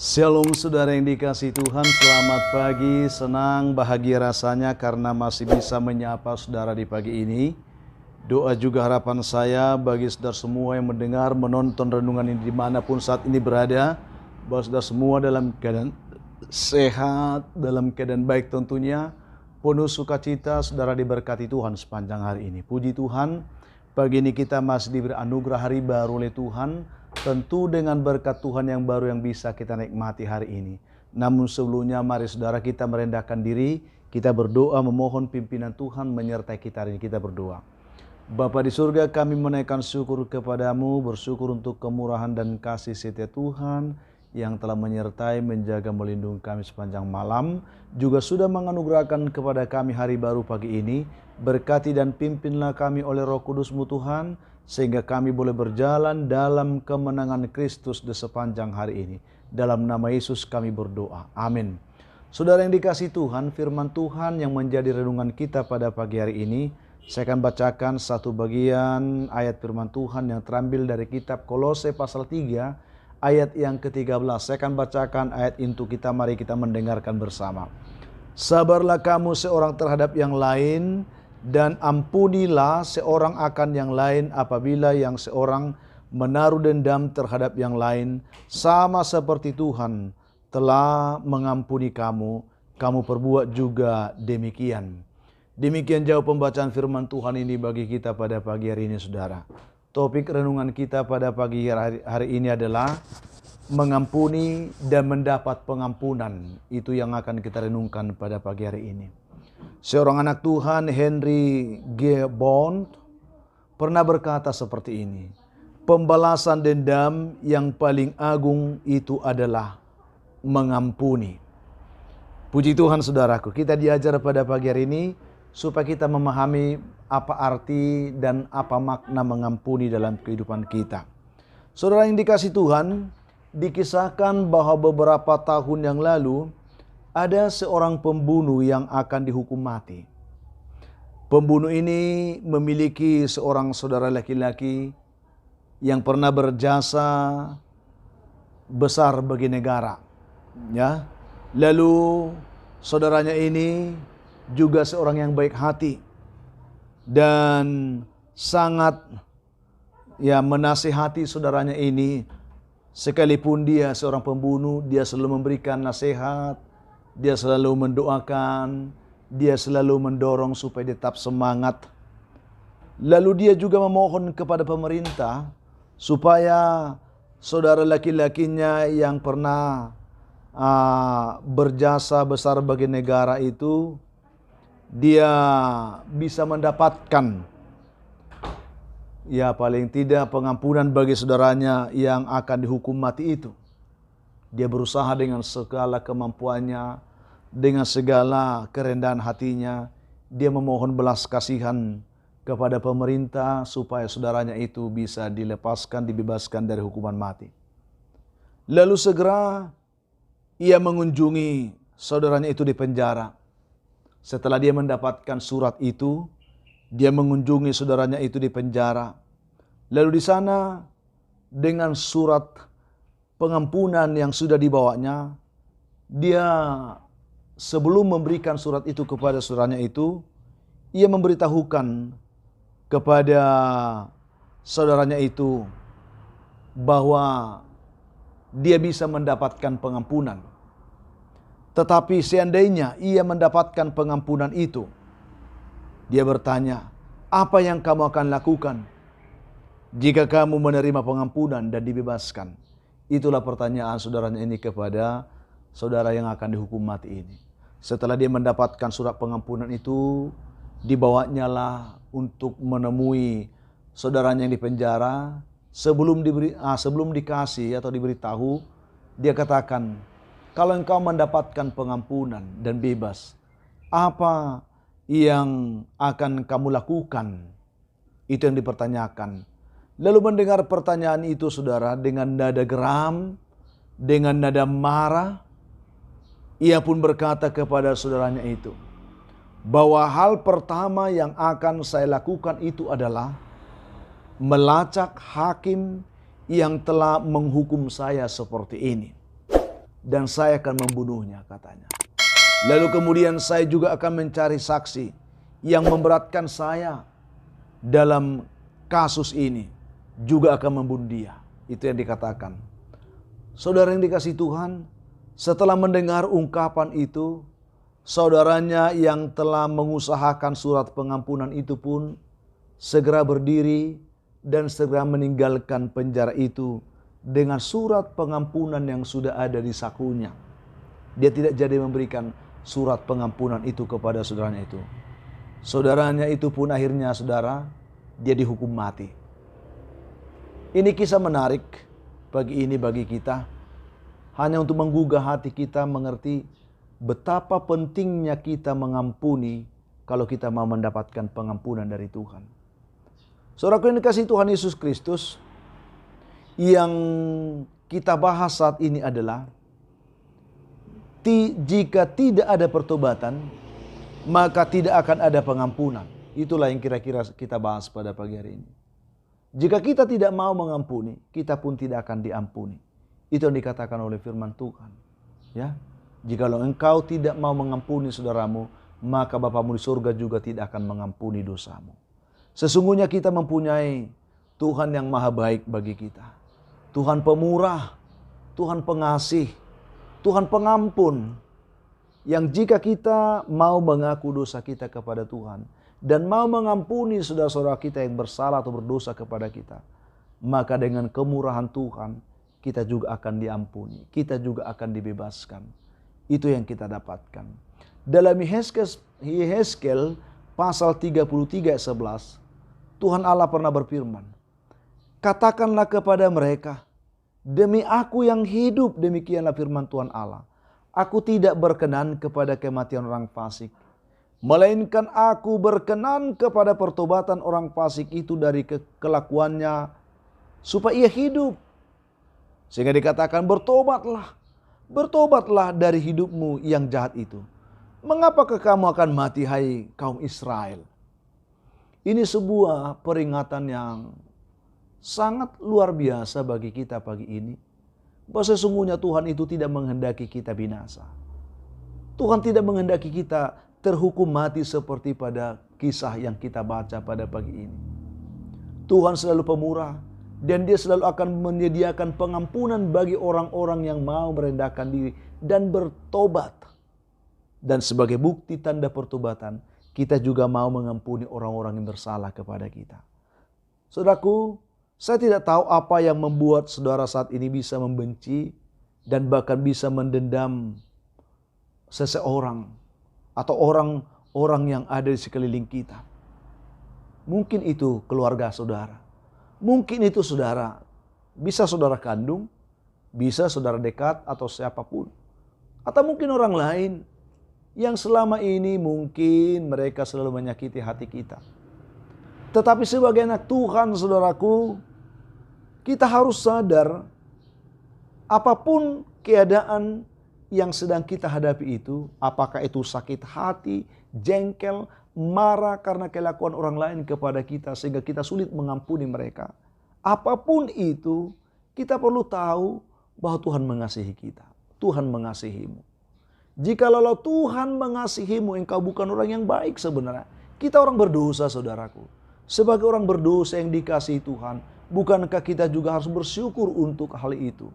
Shalom saudara yang dikasihi Tuhan, selamat pagi, senang, bahagia rasanya karena masih bisa menyapa saudara di pagi ini. Doa juga harapan saya bagi saudara semua yang mendengar, menonton renungan ini dimanapun saat ini berada, bahwa saudara semua dalam keadaan sehat, dalam keadaan baik tentunya, penuh sukacita, saudara diberkati Tuhan sepanjang hari ini. Puji Tuhan, pagi ini kita masih diberi anugerah hari baru oleh Tuhan, tentu dengan berkat Tuhan yang baru yang bisa kita nikmati hari ini. Namun sebelumnya mari saudara kita merendahkan diri, kita berdoa memohon pimpinan Tuhan menyertai kita hari ini. Kita berdoa. Bapa di surga, kami menaikkan syukur kepadamu, bersyukur untuk kemurahan dan kasih setia Tuhan yang telah menyertai, menjaga, melindungi kami sepanjang malam, juga sudah menganugerahkan kepada kami hari baru pagi ini. Berkati dan pimpinlah kami oleh Roh Kudus-Mu Tuhan, sehingga kami boleh berjalan dalam kemenangan Kristus di sepanjang hari ini. Dalam nama Yesus kami berdoa. Amin. Saudara yang dikasihi Tuhan, firman Tuhan yang menjadi renungan kita pada pagi hari ini, saya akan bacakan satu bagian ayat firman Tuhan yang terambil dari kitab Kolose pasal 3, ayat yang ke-13. Saya akan bacakan ayat itu, mari kita mendengarkan bersama. Sabarlah kamu seorang terhadap yang lain, dan ampunilah seorang akan yang lain apabila yang seorang menaruh dendam terhadap yang lain, sama seperti Tuhan telah mengampuni kamu, kamu perbuat juga demikian. Demikian jauh pembacaan firman Tuhan ini bagi kita pada pagi hari ini, saudara. Topik renungan kita pada pagi hari ini adalah mengampuni dan mendapat pengampunan. Itu yang akan kita renungkan pada pagi hari ini. Seorang anak Tuhan, Henry G. Bond, pernah berkata seperti ini. Pembalasan dendam yang paling agung itu adalah mengampuni. Puji Tuhan saudaraku, kita diajar pada pagi hari ini supaya kita memahami apa arti dan apa makna mengampuni dalam kehidupan kita. Saudara yang dikasihi Tuhan, dikisahkan bahwa beberapa tahun yang lalu ada seorang pembunuh yang akan dihukum mati. Pembunuh ini memiliki seorang saudara laki-laki yang pernah berjasa besar bagi negara. Ya. Lalu saudaranya ini juga seorang yang baik hati dan sangat menasihati saudaranya ini. Sekalipun dia seorang pembunuh, dia selalu memberikan nasihat, dia selalu mendoakan, dia selalu mendorong supaya dia tetap semangat. Lalu dia juga memohon kepada pemerintah supaya saudara laki-lakinya yang pernah berjasa besar bagi negara itu, dia bisa mendapatkan paling tidak pengampunan bagi saudaranya yang akan dihukum mati itu. Dia berusaha dengan segala kemampuannya, dengan segala kerendahan hatinya. Dia memohon belas kasihan kepada pemerintah supaya saudaranya itu bisa dilepaskan, dibebaskan dari hukuman mati. Lalu segera ia mengunjungi saudaranya itu di penjara. Setelah dia mendapatkan surat itu, dia mengunjungi saudaranya itu di penjara. Lalu di sana dengan surat pengampunan yang sudah dibawanya, dia sebelum memberikan surat itu kepada saudaranya itu, ia memberitahukan kepada saudaranya itu bahwa dia bisa mendapatkan pengampunan. Tetapi seandainya ia mendapatkan pengampunan itu, dia bertanya, apa yang kamu akan lakukan jika kamu menerima pengampunan dan dibebaskan? Itulah pertanyaan saudaranya ini kepada saudara yang akan dihukum mati ini. Setelah dia mendapatkan surat pengampunan itu, dibawanya lah untuk menemui saudaranya yang di penjara. Sebelum dikasih atau diberitahu, dia katakan, kalau engkau mendapatkan pengampunan dan bebas, apa yang akan kamu lakukan? Itu yang dipertanyakan. Lalu mendengar pertanyaan itu saudara, dengan nada geram, dengan nada marah, ia pun berkata kepada saudaranya itu, bahwa hal pertama yang akan saya lakukan itu adalah melacak hakim yang telah menghukum saya seperti ini. dan saya akan membunuhnya, katanya. Lalu kemudian saya juga akan mencari saksi yang memberatkan saya dalam kasus ini, juga akan membunuh dia. Itu yang dikatakan. Saudara yang dikasihi Tuhan, setelah mendengar ungkapan itu, saudaranya yang telah mengusahakan surat pengampunan itu pun segera berdiri dan segera meninggalkan penjara itu dengan surat pengampunan yang sudah ada di sakunya. Dia tidak jadi memberikan surat pengampunan itu kepada saudaranya itu. Saudaranya itu pun akhirnya, saudara, dia dihukum mati. Ini kisah menarik pagi ini bagi kita, hanya untuk menggugah hati kita mengerti betapa pentingnya kita mengampuni kalau kita mau mendapatkan pengampunan dari Tuhan. Saudaraku yang dikasihi Tuhan Yesus Kristus, yang kita bahas saat ini adalah jika tidak ada pertobatan, maka tidak akan ada pengampunan. Itulah yang kira-kira kita bahas pada pagi hari ini. Jika kita tidak mau mengampuni, kita pun tidak akan diampuni. Itu yang dikatakan oleh firman Tuhan. Ya, jikalau engkau tidak mau mengampuni saudaramu, maka Bapamu di surga juga tidak akan mengampuni dosamu. Sesungguhnya kita mempunyai Tuhan yang maha baik bagi kita. Tuhan pemurah, Tuhan pengasih, Tuhan pengampun. Yang jika kita mau mengaku dosa kita kepada Tuhan dan mau mengampuni saudara-saudara kita yang bersalah atau berdosa kepada kita, maka dengan kemurahan Tuhan kita juga akan diampuni, kita juga akan dibebaskan. Itu yang kita dapatkan. Dalam Yehezkel pasal 33 ayat 11, Tuhan Allah pernah berfirman, katakanlah kepada mereka, demi aku yang hidup, demikianlah firman Tuhan Allah, aku tidak berkenan kepada kematian orang fasik, melainkan aku berkenan kepada pertobatan orang fasik itu dari kelakuannya, supaya ia hidup. Sehingga dikatakan, bertobatlah, bertobatlah dari hidupmu yang jahat itu. Mengapakah kamu akan mati, hai kaum Israel? Ini sebuah peringatan yang sangat luar biasa bagi kita pagi ini. Bahwa sesungguhnya Tuhan itu tidak menghendaki kita binasa. Tuhan tidak menghendaki kita terhukum mati seperti pada kisah yang kita baca pada pagi ini. Tuhan selalu pemurah dan Dia selalu akan menyediakan pengampunan bagi orang-orang yang mau merendahkan diri dan bertobat. Dan sebagai bukti tanda pertobatan, kita juga mau mengampuni orang-orang yang bersalah kepada kita. Saudaraku, saya tidak tahu apa yang membuat saudara saat ini bisa membenci dan bahkan bisa mendendam seseorang atau orang-orang yang ada di sekeliling kita. Mungkin itu keluarga saudara. Mungkin itu saudara. Bisa saudara kandung, bisa saudara dekat atau siapapun. Atau mungkin orang lain yang selama ini mungkin mereka selalu menyakiti hati kita. Tetapi sebagai anak Tuhan, saudaraku, kita harus sadar apapun keadaan yang sedang kita hadapi itu, apakah itu sakit hati, jengkel, marah karena kelakuan orang lain kepada kita sehingga kita sulit mengampuni mereka. Apapun itu, kita perlu tahu bahwa Tuhan mengasihi kita. Tuhan mengasihimu. Jikalau Tuhan mengasihimu, engkau bukan orang yang baik sebenarnya. Kita orang berdosa, saudaraku. Sebagai orang berdosa yang dikasihi Tuhan, bukankah kita juga harus bersyukur untuk hal itu?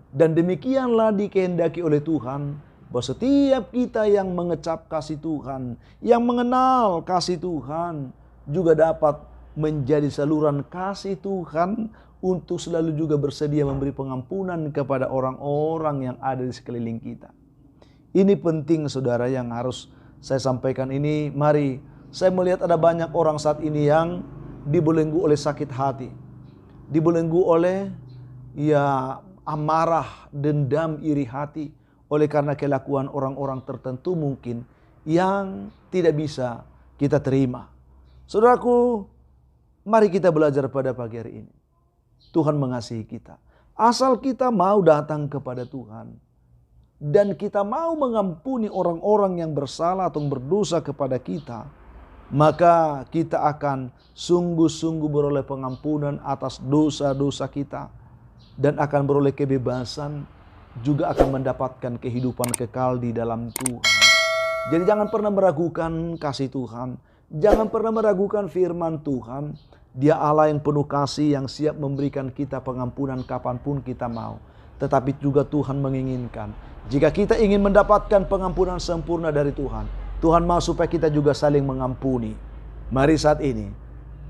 Dan demikianlah dikehendaki oleh Tuhan, bahwa setiap kita yang mengecap kasih Tuhan, yang mengenal kasih Tuhan, juga dapat menjadi saluran kasih Tuhan untuk selalu juga bersedia memberi pengampunan kepada orang-orang yang ada di sekeliling kita. Ini penting saudara yang harus saya sampaikan ini. Mari, saya melihat ada banyak orang saat ini yang dibelenggu oleh sakit hati. Dibelenggu oleh amarah, dendam, iri hati. Oleh karena kelakuan orang-orang tertentu mungkin yang tidak bisa kita terima. Saudaraku, mari kita belajar pada pagi hari ini. Tuhan mengasihi kita. Asal kita mau datang kepada Tuhan. Dan kita mau mengampuni orang-orang yang bersalah atau berdosa kepada kita, maka kita akan sungguh-sungguh beroleh pengampunan atas dosa-dosa kita dan akan beroleh kebebasan juga akan mendapatkan kehidupan kekal di dalam Tuhan. Jadi jangan pernah meragukan kasih Tuhan. Jangan pernah meragukan firman Tuhan. Dia Allah yang penuh kasih, yang siap memberikan kita pengampunan kapanpun kita mau. Tetapi juga Tuhan menginginkan, jika kita ingin mendapatkan pengampunan sempurna dari Tuhan, Tuhan mau supaya kita juga saling mengampuni. Mari saat ini,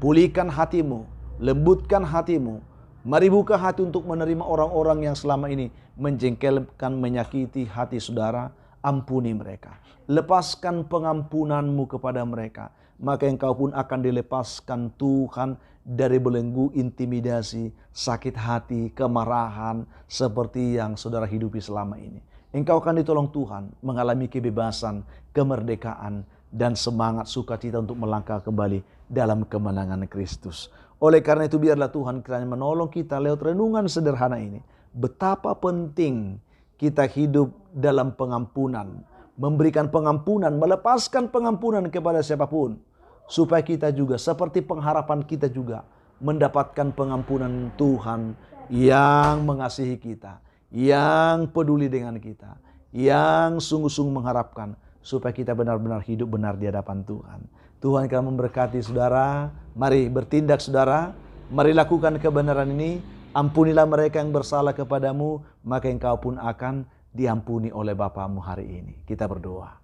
pulihkan hatimu, lembutkan hatimu. Mari buka hati untuk menerima orang-orang yang selama ini menjengkelkan, menyakiti hati saudara. Ampuni mereka. Lepaskan pengampunanmu kepada mereka. Maka engkau pun akan dilepaskan Tuhan dari belenggu intimidasi, sakit hati, kemarahan seperti yang saudara hidupi selama ini. Engkau akan ditolong Tuhan mengalami kebebasan, kemerdekaan, dan semangat sukacita untuk melangkah kembali dalam kemenangan Kristus. Oleh karena itu biarlah Tuhan kiranya menolong kita lewat renungan sederhana ini. Betapa penting kita hidup dalam pengampunan, memberikan pengampunan, melepaskan pengampunan kepada siapapun. Supaya kita juga seperti pengharapan kita juga mendapatkan pengampunan Tuhan yang mengasihi kita, yang peduli dengan kita, yang sungguh-sungguh mengharapkan supaya kita benar-benar hidup benar di hadapan Tuhan. Tuhan akan memberkati saudara. Mari bertindak saudara. Mari lakukan kebenaran ini. Ampunilah mereka yang bersalah kepadamu, maka engkau pun akan diampuni oleh Bapamu hari ini. Kita berdoa.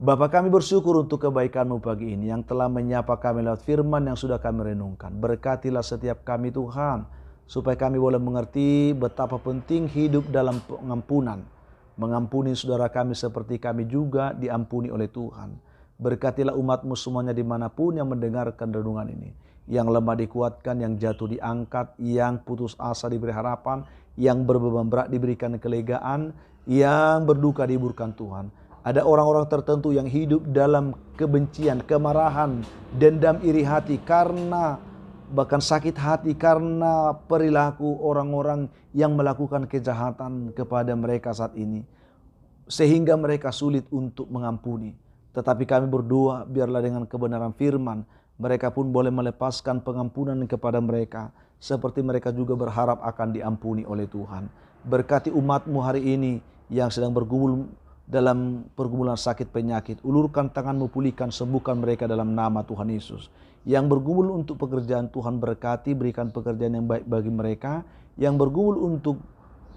Bapa, kami bersyukur untuk kebaikan-Mu pagi ini yang telah menyapa kami lewat firman yang sudah kami renungkan. Berkatilah setiap kami Tuhan, supaya kami boleh mengerti betapa penting hidup dalam pengampunan. Mengampuni saudara kami seperti kami juga diampuni oleh Tuhan. Berkatilah umat-Mu semuanya dimanapun yang mendengarkan renungan ini. Yang lemah dikuatkan, yang jatuh diangkat, yang putus asa diberi harapan, yang berbeban berat diberikan kelegaan, yang berduka dihiburkan Tuhan. Ada orang-orang tertentu yang hidup dalam kebencian, kemarahan, dendam, iri hati karena bahkan sakit hati karena perilaku orang-orang yang melakukan kejahatan kepada mereka saat ini. Sehingga mereka sulit untuk mengampuni. Tetapi kami berdoa biarlah dengan kebenaran firman, mereka pun boleh melepaskan pengampunan kepada mereka. Seperti mereka juga berharap akan diampuni oleh Tuhan. Berkati umat-Mu hari ini yang sedang bergumul dalam pergumulan sakit penyakit. Ulurkan tangan-Mu, pulihkan, sembuhkan mereka dalam nama Tuhan Yesus. Yang bergumul untuk pekerjaan, Tuhan berkati, berikan pekerjaan yang baik bagi mereka. Yang bergumul untuk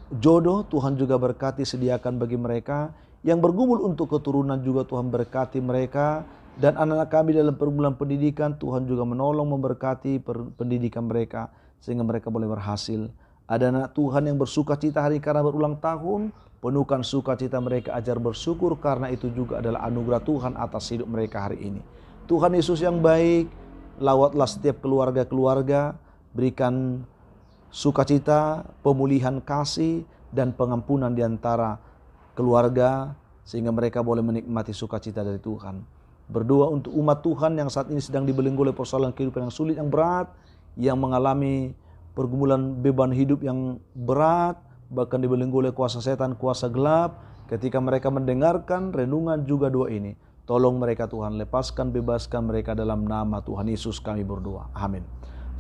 jodoh, Tuhan juga berkati, sediakan bagi mereka. Yang bergumul untuk keturunan juga Tuhan berkati mereka. Dan anak-anak kami dalam pergumulan pendidikan, Tuhan juga menolong, memberkati pendidikan mereka sehingga mereka boleh berhasil. Ada anak Tuhan yang bersukacita hari karena berulang tahun, penuhkan sukacita mereka, ajar bersyukur karena itu juga adalah anugerah Tuhan atas hidup mereka hari ini. Tuhan Yesus yang baik, lawatlah setiap keluarga-keluarga, berikan sukacita, pemulihan kasih, dan pengampunan di antara keluarga sehingga mereka boleh menikmati sukacita dari Tuhan. Berdoa untuk umat Tuhan yang saat ini sedang dibelenggu oleh persoalan kehidupan yang sulit, yang berat, yang mengalami pergumulan beban hidup yang berat, bahkan dibelenggu oleh kuasa setan, kuasa gelap. Ketika mereka mendengarkan renungan juga doa ini, tolong mereka Tuhan, lepaskan, bebaskan mereka dalam nama Tuhan Yesus kami berdoa. Amin.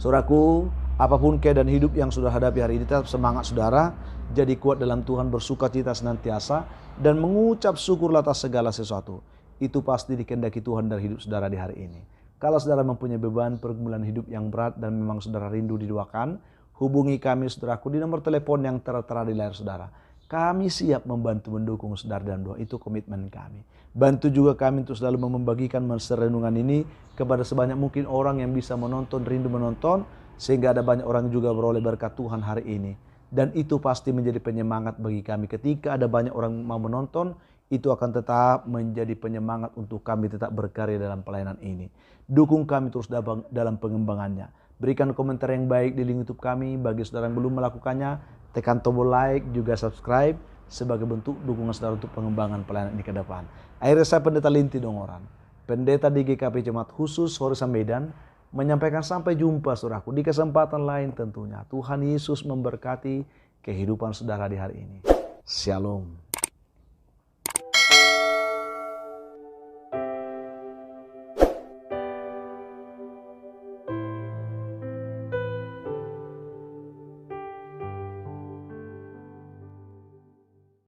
Saudaraku, apapun keadaan hidup yang sudah hadapi hari ini, tetap semangat saudara, jadi kuat dalam Tuhan, bersukacita senantiasa, dan mengucap syukurlah atas segala sesuatu. Itu pasti dikehendaki Tuhan dari hidup saudara di hari ini. Kalau saudara mempunyai beban pergumulan hidup yang berat dan memang saudara rindu didoakan, hubungi kami saudaraku di nomor telepon yang tertera di layar saudara. Kami siap membantu mendukung saudara dalam doa, itu komitmen kami. Bantu juga kami untuk selalu membagikan renungan ini kepada sebanyak mungkin orang yang bisa menonton, rindu menonton, sehingga ada banyak orang juga beroleh berkat Tuhan hari ini. Dan itu pasti menjadi penyemangat bagi kami. Ketika ada banyak orang mau menonton, itu akan tetap menjadi penyemangat untuk kami tetap berkarya dalam pelayanan ini. Dukung kami terus dalam pengembangannya. Berikan komentar yang baik di link YouTube kami. Bagi saudara yang belum melakukannya, tekan tombol like, juga subscribe sebagai bentuk dukungan saudara untuk pengembangan pelayanan ini ke depan. Akhirnya saya Pendeta Linti Dongoran, pendeta di GKP Jemaat Khusus Horizon Medan, menyampaikan sampai jumpa saudaraku di kesempatan lain tentunya. Tuhan Yesus memberkati kehidupan saudara di hari ini. Shalom.